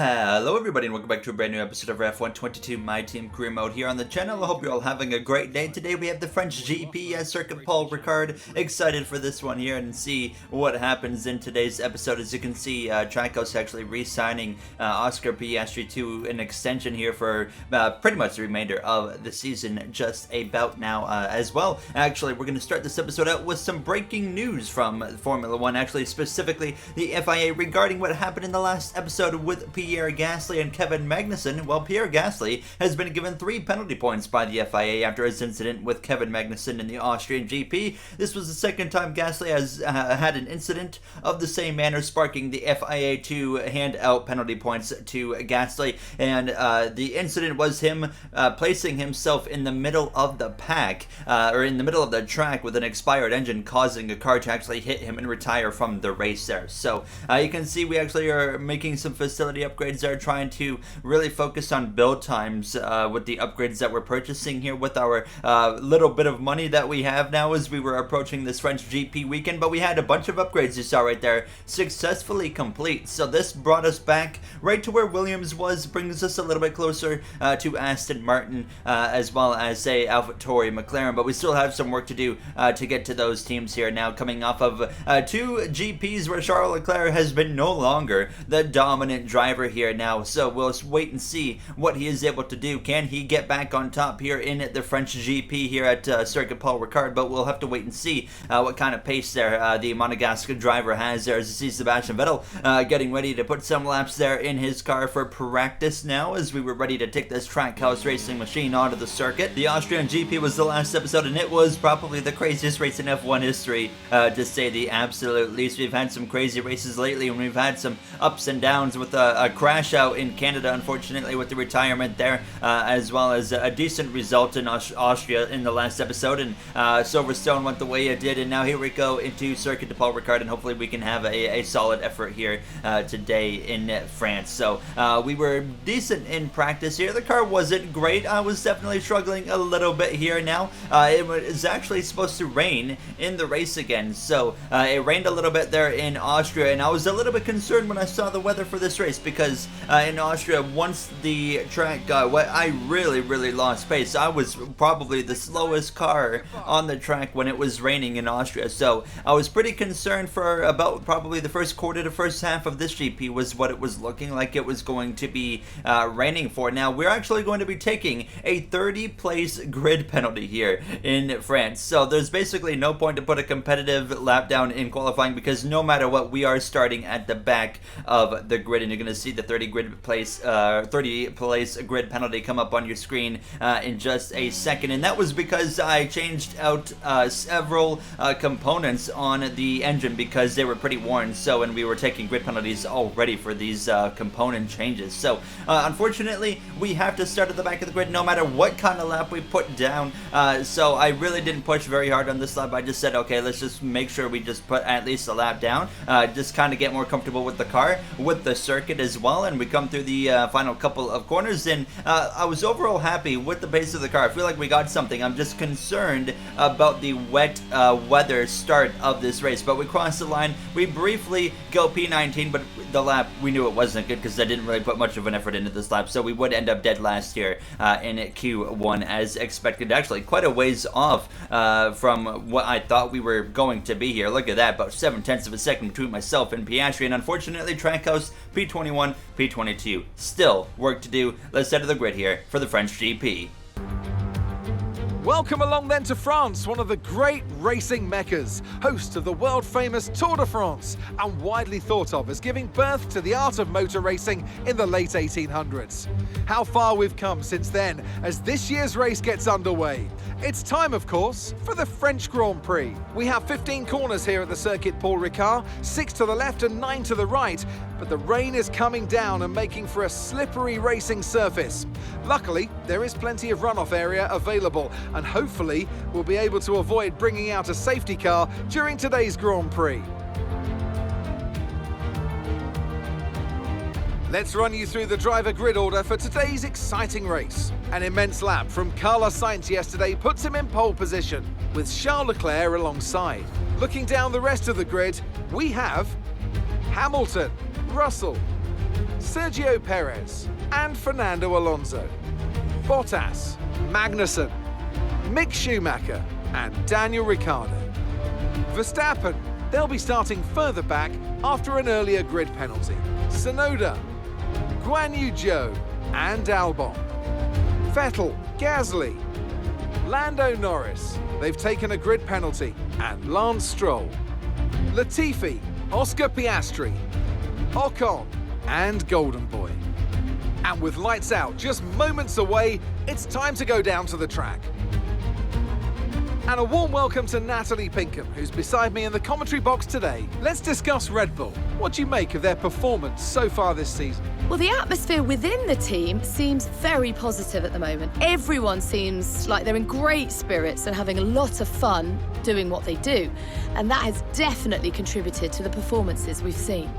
Hello everybody and welcome back to a brand new episode of F122 My Team Career Mode here on the channel. I hope you're all having a great day. Today we have the French GP as Circuit Paul Ricard. Excited for this one here and see what happens in today's episode. As you can see, Trackhouse actually re-signing Oscar Piastri to an extension here for pretty much the remainder of the season just about now as well. Actually, we're going to start this episode out with some breaking news from Formula 1, actually specifically the FIA regarding what happened in the last episode with Pierre Gasly and Kevin Magnussen. Well, Pierre Gasly has been given 3 penalty points by the FIA after his incident with Kevin Magnussen in the Austrian GP. This was the second time Gasly has had an incident of the same manner, sparking the FIA to hand out penalty points to Gasly. And the incident was him placing himself in the middle of the pack, or in the middle of the track with an expired engine, causing a car to actually hit him and retire from the race there. So you can see we actually are making some facility upgrades there, trying to really focus on build times with the upgrades that we're purchasing here with our little bit of money that we have now as we were approaching this French GP weekend. But we had a bunch of upgrades you saw right there successfully complete, so this brought us back right to where Williams was, brings us a little bit closer to Aston Martin as well as say AlphaTauri, McLaren, but we still have some work to do to get to those teams here now, coming off of 2 GPs where Charles Leclerc has been no longer the dominant driver here now. So we'll wait and see what he is able to do. Can he get back on top here in the French GP here at Circuit Paul Ricard? But we'll have to wait and see what kind of pace there the Monegasque driver has there, as you see Sebastian Vettel getting ready to put some laps there in his car for practice now, as we were ready to take this Trackhouse racing machine onto the circuit. The Austrian GP was the last episode, and it was probably the craziest race in F1 history, to say the absolute least. We've had some crazy races lately, and we've had some ups and downs with a crash out in Canada, unfortunately, with the retirement there, as well as a decent result in Austria in the last episode, and Silverstone went the way it did, and now here we go into Circuit de Paul Ricard, and hopefully we can have a solid effort here today in France. So we were decent in practice here. The car wasn't great. I was definitely struggling a little bit here now. It was actually supposed to rain in the race again, so it rained a little bit there in Austria, and I was a little bit concerned when I saw the weather for this race, because in Austria, once the track got wet, I really lost pace. I was probably the slowest car on the track when it was raining in Austria, so I was pretty concerned for about probably the first quarter to first half of this GP was what it was looking like it was going to be raining for. Now, we're actually going to be taking a 30-place grid penalty here in France, so there's basically no point to put a competitive lap down in qualifying, because no matter what, we are starting at the back of the grid, and you're going to see the 30 place grid penalty come up on your screen in just a second. And that was because I changed out several components on the engine because they were pretty worn, so, and we were taking grid penalties already for these component changes. So unfortunately, we have to start at the back of the grid no matter what kind of lap we put down. So I really didn't push very hard on this lap. I just said, okay, let's just make sure we just put at least a lap down, just kind of get more comfortable with the car, with the circuit as well. And we come through the final couple of corners, and I was overall happy with the pace of the car. I feel like we got something. I'm just concerned about the wet weather start of this race, but we crossed the line. We briefly go P19, but the lap, we knew it wasn't good because I didn't really put much of an effort into this lap, so we would end up dead last here in Q1 as expected. Actually, quite a ways off from what I thought we were going to be here. Look at that, about 7/10 of a second between myself and Piastri, and unfortunately Trackhouse P21, P22. Still work to do. Let's head to the grid here for the French GP. Welcome along then to France, one of the great racing meccas, host of the world-famous Tour de France, and widely thought of as giving birth to the art of motor racing in the late 1800s. How far we've come since then as this year's race gets underway. It's time, of course, for the French Grand Prix. We have 15 corners here at the Circuit Paul Ricard, 6 to the left and 9 to the right, but the rain is coming down and making for a slippery racing surface. Luckily, there is plenty of runoff area available, and hopefully we'll be able to avoid bringing out a safety car during today's Grand Prix. Let's run you through the driver grid order for today's exciting race. An immense lap from Carlos Sainz yesterday puts him in pole position, with Charles Leclerc alongside. Looking down the rest of the grid, we have Hamilton, Russell, Sergio Perez and Fernando Alonso, Bottas, Magnussen, Mick Schumacher and Daniel Ricciardo. Verstappen, they'll be starting further back after an earlier grid penalty. Tsunoda, Guan Yu Zhou and Albon. Vettel, Gasly, Lando Norris, they've taken a grid penalty, and Lance Stroll. Latifi, Oscar Piastri, Ocon and Golden Boy. And with lights out just moments away, it's time to go down to the track. And a warm welcome to Natalie Pinkham, who's beside me in the commentary box today. Let's discuss Red Bull. What do you make of their performance so far this season? Well, the atmosphere within the team seems very positive at the moment. Everyone seems like they're in great spirits and having a lot of fun doing what they do. And that has definitely contributed to the performances we've seen.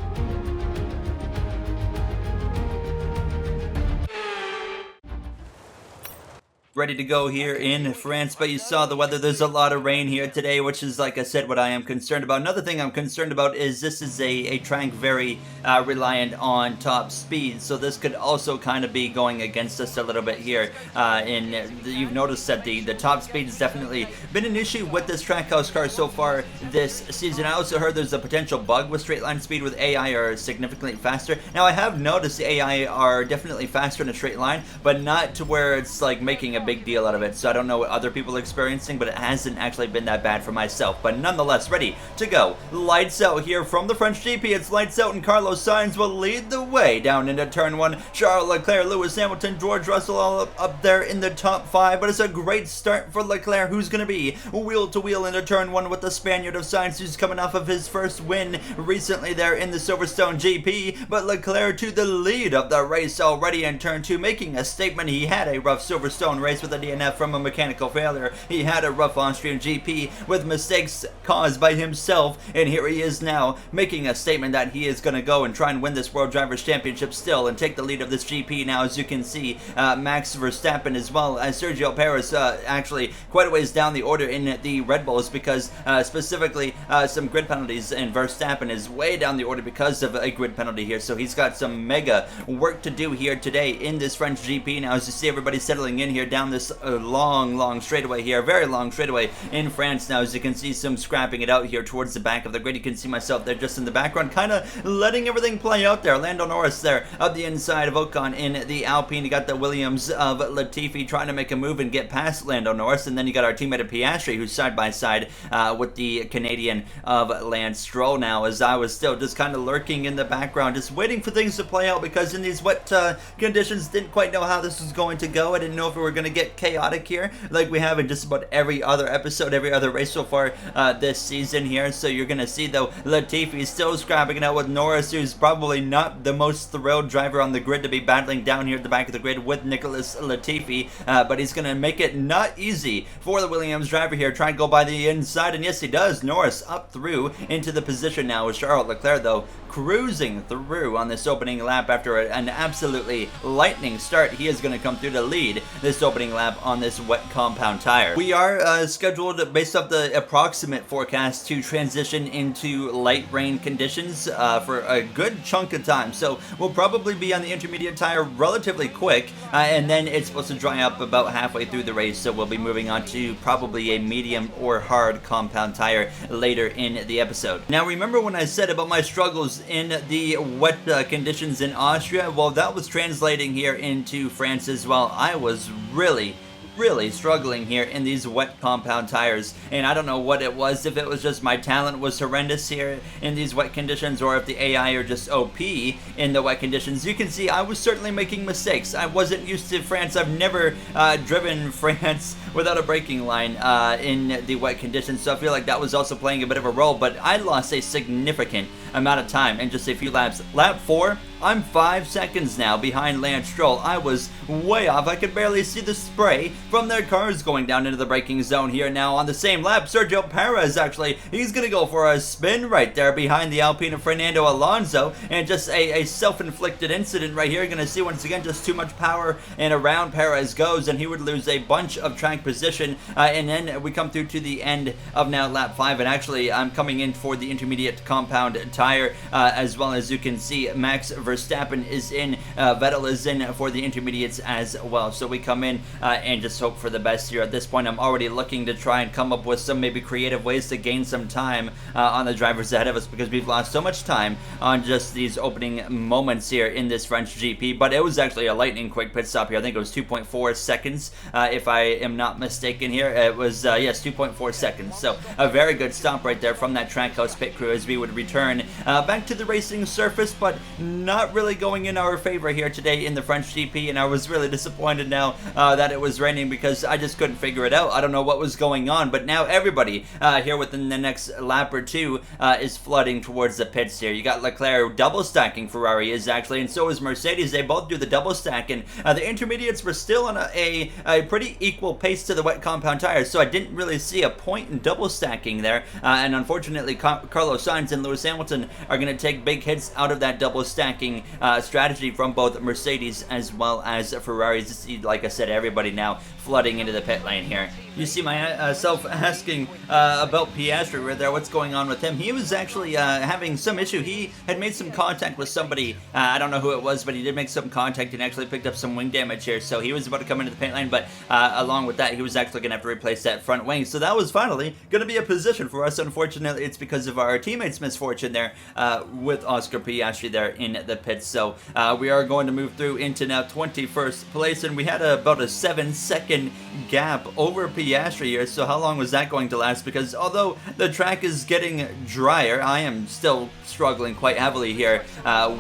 Ready to go here in France, but you saw the weather. There's a lot of rain here today, which is, like I said, what I am concerned about. Another thing I'm concerned about is this is a track very reliant on top speed, so this could also kind of be going against us a little bit here. You've noticed that the top speed has definitely been an issue with this Trackhouse car so far this season. I also heard there's a potential bug with straight line speed with AI are significantly faster. Now, I have noticed the AI are definitely faster in a straight line, but not to where it's like making a big deal out of it. So I don't know what other people are experiencing, but it hasn't actually been that bad for myself. But nonetheless, ready to go. Lights out here from the French GP. It's lights out, and Carlos Sainz will lead the way down into turn one. Charles Leclerc, Lewis Hamilton, George Russell all up there in the top five. But it's a great start for Leclerc, who's going to be wheel to wheel into turn one with the Spaniard of Sainz, who's coming off of his first win recently there in the Silverstone GP. But Leclerc to the lead of the race already in turn two, making a statement. He had a rough Silverstone race with a DNF from a mechanical failure. He had a rough Austrian GP with mistakes caused by himself, and here he is now making a statement that he is going to go and try and win this World Drivers' Championship still and take the lead of this GP now. As you can see, Max Verstappen as well as Sergio Perez actually quite a ways down the order in the Red Bulls because specifically some grid penalties, and Verstappen is way down the order because of a grid penalty here, so he's got some mega work to do here today in this French GP. Now, as you see everybody settling in here down this long straightaway here, very long straightaway in France. Now, as you can see, some scrapping it out here towards the back of the grid. You can see myself there just in the background, kind of letting everything play out there. Lando Norris there up the inside of Ocon in the Alpine. You got the Williams of Latifi trying to make a move and get past Lando Norris, and then you got our teammate of Piastri who's side by side with the Canadian of Lance Stroll. Now, as I was still just kind of lurking in the background, just waiting for things to play out, because in these wet conditions, didn't quite know how this was going to go. I didn't know if we were going to get chaotic here like we have in just about every other episode, every other race so far this season here. So you're gonna see though Latifi still scrapping it out with Norris, who's probably not the most thrilled driver on the grid to be battling down here at the back of the grid with Nicholas Latifi, but he's gonna make it not easy for the Williams driver here, trying to go by the inside, and yes he does. Norris up through into the position now with Charles Leclerc though cruising through on this opening lap after an absolutely lightning start. He is going to come through to lead this opening lap on this wet compound tire. We are scheduled, based off the approximate forecast, to transition into light rain conditions for a good chunk of time. So we'll probably be on the intermediate tire relatively quick, and then it's supposed to dry up about halfway through the race. So we'll be moving on to probably a medium or hard compound tire later in the episode. Now, remember when I said about my struggles in the wet conditions in Austria? Well, that was translating here into France as well. I was really struggling here in these wet compound tires, and I don't know what it was, if it was just my talent was horrendous here in these wet conditions, or if the AI are just OP in the wet conditions. You can see I was certainly making mistakes. I wasn't used to France. I've never driven France without a braking line in the wet conditions, so I feel like that was also playing a bit of a role, but I lost a significant amount of time in just a few laps. Lap 4, I'm 5 seconds now behind Lance Stroll. I was way off. I could barely see the spray from their cars going down into the braking zone here. Now on the same lap, Sergio Perez actually, he's going to go for a spin right there behind the Alpine of Fernando Alonso, and just a self-inflicted incident right here. You're going to see once again just too much power, and around Perez goes, and he would lose a bunch of track position, and then we come through to the end of now lap 5, and actually I'm coming in for the intermediate compound tire, as well as you can see Max Verstappen Verstappen is in, Vettel is in for the intermediates as well. So we come in and just hope for the best here. At this point, I'm already looking to try and come up with some maybe creative ways to gain some time on the drivers ahead of us, because we've lost so much time on just these opening moments here in this French GP. But it was actually a lightning quick pit stop here. I think it was 2.4 seconds, if I am not mistaken here. It was, yes, 2.4 seconds. So a very good stop right there from that Trackhouse pit crew as we would return back to the racing surface, but not really going in our favor here today in the French GP. And I was really disappointed now that it was raining, because I just couldn't figure it out. I don't know what was going on, but now everybody here within the next lap or two is flooding towards the pits here. You got Leclerc double stacking, Ferrari is actually, and so is Mercedes. They both do the double stack, and the intermediates were still on a pretty equal pace to the wet compound tires, so I didn't really see a point in double stacking there, and unfortunately Carlos Sainz and Lewis Hamilton are going to take big hits out of that double stacking strategy from both Mercedes as well as Ferrari. Like I said, everybody now flooding into the pit lane here. You see myself asking about Piastri right there, what's going on with him. He was actually having some issue. He had made some contact with somebody, I don't know who it was, but he did make some contact and actually picked up some wing damage here, so he was about to come into the pit lane, but along with that, he was actually going to have to replace that front wing, so that was finally going to be a position for us. Unfortunately, it's because of our teammate's misfortune there with Oscar Piastri there in the pits, so we are going to move through into now 21st place, and we had about a 7-second gap over Piastri here. So how long was that going to last? Because although the track is getting drier, I am still struggling quite heavily here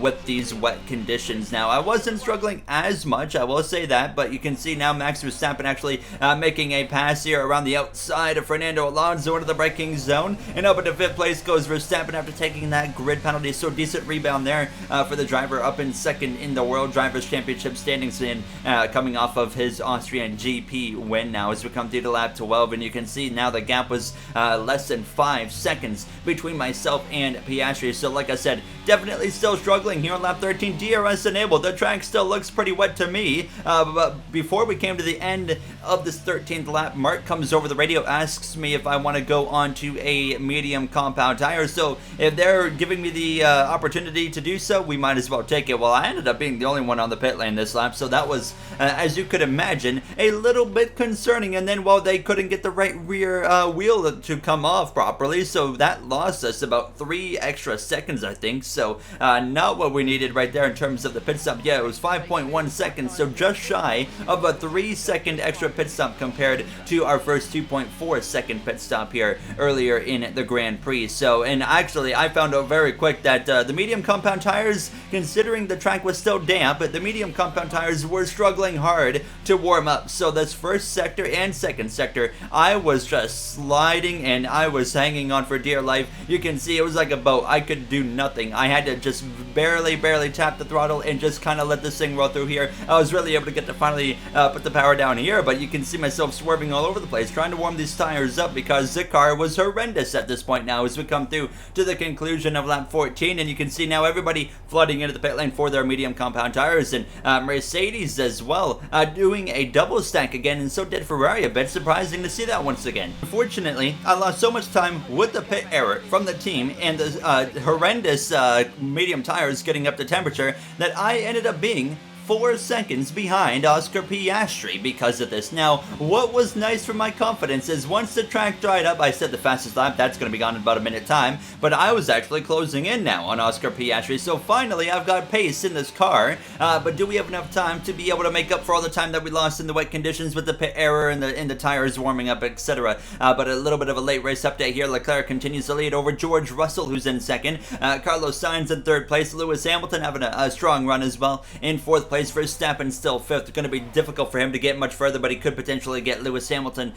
with these wet conditions. Now, I wasn't struggling as much, I will say that, but you can see now Max Verstappen actually making a pass here around the outside of Fernando Alonso into the braking zone, and up into 5th place goes Verstappen after taking that grid penalty. So decent rebound there for the driver, up in 2nd in the World Drivers' Championship standings, in coming off of his Austrian GP win now as we come through to lap 12, and you can see now the gap was less than 5 seconds between myself and Piastri. So like I said, definitely still struggling here on lap 13. DRS enabled. The track still looks pretty wet to me, but before we came to the end of this 13th lap, Mark comes over the radio, asks me if I want to go onto a medium compound tire. So if they're giving me the opportunity to do so, we might as well take it. Well, I ended up being the only one on the pit lane this lap, so that was, as you could imagine, a little bit concerning. And then, well, they couldn't get the right rear wheel to come off properly, so that lost us about 3 extra seconds, I think. So not what we needed right there in terms of the pit stop. Yeah, it was 5.1 seconds, so just shy of a 3-second extra pit stop compared to our first 2.4 second pit stop here earlier in the Grand Prix. So, and actually I found out very quick that the medium compound tires, considering the track was still damp, but the medium compound tires were struggling hard to warm up. So this first sector and second sector, I was just sliding and I was hanging on for dear life. You can see it was like a boat. I could do nothing. I had to just barely tap the throttle and just kind of let this thing roll through here. I was really able to get to finally put the power down here, but you can see myself swerving all over the place trying to warm these tires up, because the car was horrendous at this point now as we come through to the conclusion of lap 14. And you can see now everybody flooding into the pit lane for their medium compound tires, and Mercedes as well doing a double stack again, and so did Ferrari. A bit surprising to see that once again. Unfortunately, I lost so much time with the pit error from the team and the horrendous medium tires getting up to temperature that I ended up being 4 seconds behind Oscar Piastri because of this. Now, what was nice for my confidence is once the track dried up, I said the fastest lap, that's going to be gone in about a minute time, but I was actually closing in now on Oscar Piastri, so finally I've got pace in this car, but do we have enough time to be able to make up for all the time that we lost in the wet conditions with the pit error and the tires warming up, etc. But a little bit of a late race update here. Leclerc continues to lead over George Russell, who's in 2nd, Carlos Sainz in 3rd place, Lewis Hamilton having a strong run as well in 4th place. Verstappen still 5th. It's going to be difficult for him to get much further, but he could potentially get Lewis Hamilton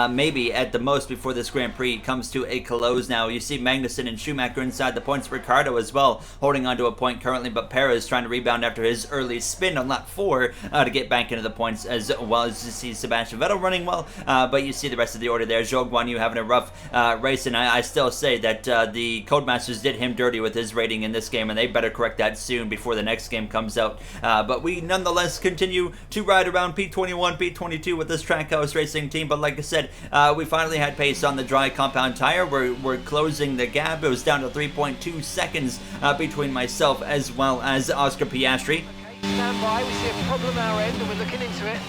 maybe at the most before this Grand Prix comes to a close now. You see Magnussen and Schumacher inside the points. Ricciardo as well holding on to a point currently, but Perez trying to rebound after his early spin on lap 4 to get back into the points, as well as you see Sebastian Vettel running well, but you see the rest of the order there. Zhou Guanyu having a rough race, and I still say that the Codemasters did him dirty with his rating in this game, and they better correct that soon before the next game comes out. But we nonetheless continue to ride around P21, P22 with this Trackhouse Racing team. But like I said, we finally had pace on the dry compound tire. We're closing the gap. It was down to 3.2 seconds between myself as well as Oscar Piastri. Stand by, we see a problem our end and we're looking into it.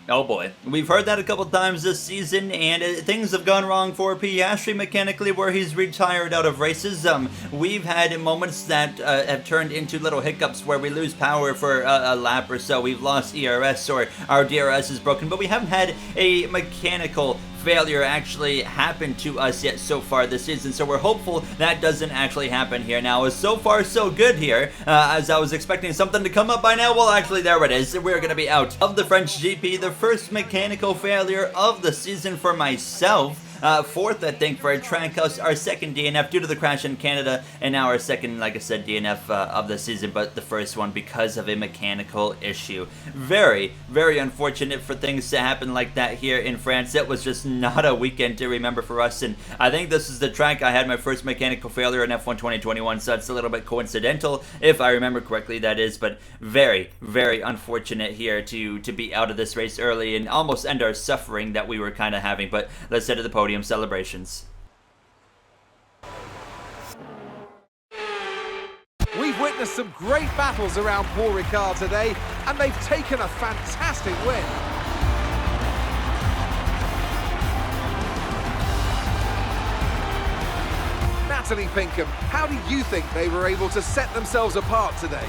Oh boy, we've heard that a couple times this season, and things have gone wrong for Piastri mechanically where he's retired out of races. We've had moments that have turned into little hiccups where we lose power for a lap or so. We've lost ERS or our DRS is broken, but we haven't had a mechanical failure actually happen to us yet so far this season, so we're hopeful that doesn't actually happen here. Now, so far so good here, as I was expecting something to come up by now. Well, actually there it is. We're going to be out of the French GP, the first mechanical failure of the season for myself. Fourth, I think, for Trackhouse, our second DNF due to the crash in Canada, and now our second, like I said, DNF of the season, but the first one because of a mechanical issue. Very, very unfortunate for things to happen like that here in France. It was just not a weekend to remember for us, and I think this is the track I had my first mechanical failure in F1 2021, so it's a little bit coincidental, if I remember correctly, that is, but very, very unfortunate here to be out of this race early and almost end our suffering that we were kind of having. But let's head to the podium celebrations. We've witnessed some great battles around Paul Ricard today, and they've taken a fantastic win. Natalie Pinkham, how do you think they were able to set themselves apart today?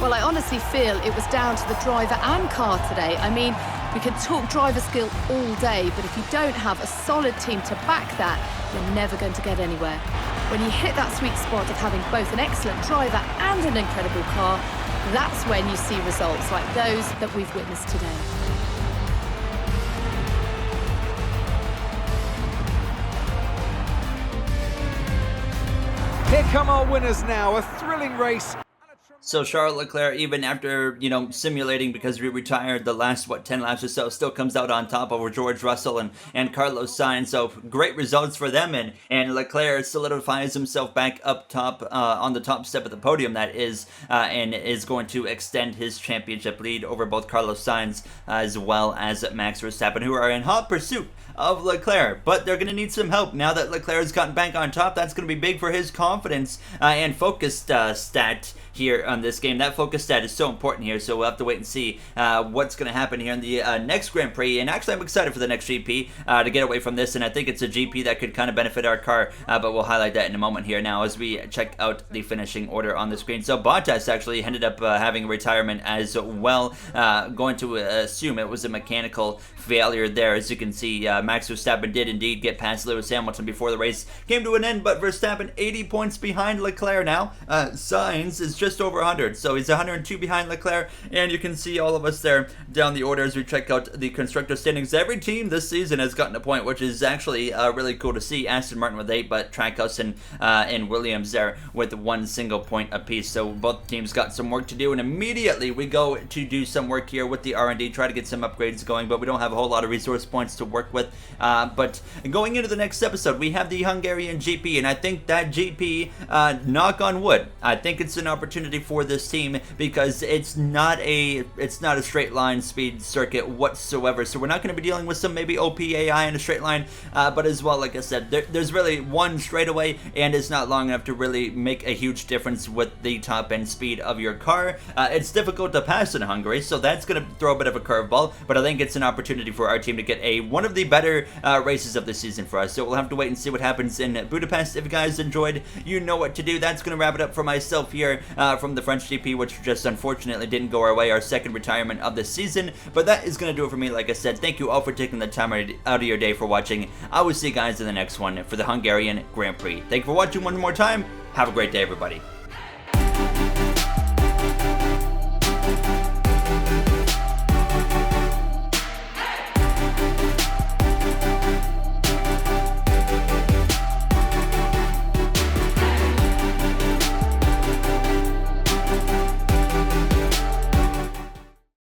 Well, I honestly feel it was down to the driver and car today. I mean, we can talk driver skill all day, but if you don't have a solid team to back that, you're never going to get anywhere. When you hit that sweet spot of having both an excellent driver and an incredible car, that's when you see results like those that we've witnessed today. Here come our winners now, a thrilling race. So Charles Leclerc, even after, simulating because we retired the last, 10 laps or so, still comes out on top over George Russell and Carlos Sainz. So great results for them, and Leclerc solidifies himself back up top on the top step of the podium, that is, and is going to extend his championship lead over both Carlos Sainz as well as Max Verstappen, who are in hot pursuit of Leclerc, but they're going to need some help now that Leclerc has gotten back on top. That's going to be big for his confidence and focus stat here on this game. That focus stat is so important here, so we'll have to wait and see what's going to happen here in the next Grand Prix. And actually, I'm excited for the next GP to get away from this, and I think it's a GP that could kind of benefit our car, but we'll highlight that in a moment here now as we check out the finishing order on the screen. So Bottas actually ended up having a retirement as well. Going to assume it was a mechanical failure there. As you can see, Max Verstappen did indeed get past Lewis Hamilton before the race came to an end, but Verstappen 80 points behind Leclerc now. Sainz is just over 100, so he's 102 behind Leclerc, and you can see all of us there down the order as we check out the constructor standings. Every team this season has gotten a point, which is actually really cool to see. Aston Martin with 8, but Trackhouse and Williams there with 1 single point apiece. So both teams got some work to do, and immediately we go to do some work here with the R&D, try to get some upgrades going, but we don't have a whole lot of resource points to work with. But going into the next episode, we have the Hungarian GP, and I think that GP, knock on wood, I think it's an opportunity for this team because it's not a straight line speed circuit whatsoever. So we're not going to be dealing with some maybe OPAI in a straight line, but as well, like I said, there's really one straightaway, and it's not long enough to really make a huge difference with the top end speed of your car. It's difficult to pass in Hungary, so that's going to throw a bit of a curveball, but I think it's an opportunity for our team to get one of the better races of the season for us. So we'll have to wait and see what happens in Budapest. If you guys enjoyed, you know what to do. That's going to wrap it up for myself here from the French GP, which just unfortunately didn't go our way, our second retirement of the season. But that is going to do it for me. Like I said, thank you all for taking the time out of your day for watching. I will see you guys in the next one for the Hungarian Grand Prix. Thank you for watching one more time. Have a great day, everybody.